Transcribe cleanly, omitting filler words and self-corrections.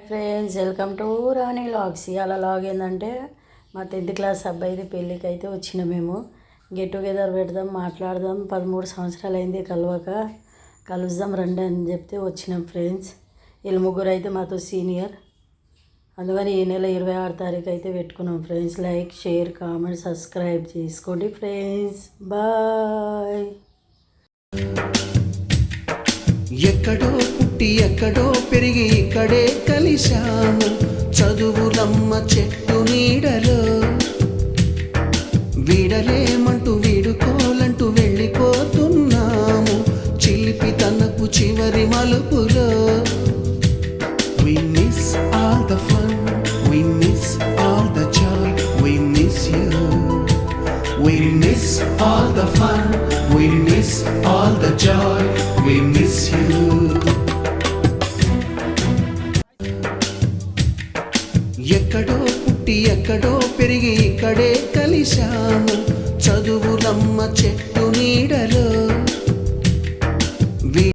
Friends welcome to Rani logs. అలా log ఏంటంటే మా 10th క్లాస్ అబ్బాయిది పెళ్ళికి అయితే వచ్చిన మేము గెట్ టుగెదర్ పెడదాం, మాట్లాడదాం, 13 సంవత్సరాలు అయింది కలుద్దాం రండి అని చెప్తే వచ్చినాం ఫ్రెండ్స్. వీళ్ళు ముగ్గురు అయితే మాతో సీనియర్, అందుకని ఈ నెల 26 తారీఖు అయితే పెట్టుకున్నాం friends. Like, share, comment, subscribe చేసుకోండి ఫ్రెండ్స్. బాయ్. ఎక్కడో పుట్టి ఎక్కడో పెరిగి ఇక్కడే కలిశాము, చదువులమ్మ చెట్టు నీడలో. వీడలేమంటూ వీడుకోలంటూ వెళ్ళిపోతున్నాము, చిలిపి తనకు చివరి మలుపులో. We miss all the fun, we miss all the joy, we miss you. We miss all the fun, we miss all the joy, we miss you. ఎక్కడో పుట్టి ఎక్కడో పెరిగి ఇక్కడే కలిశాము, చదువులమ్మ చెట్టు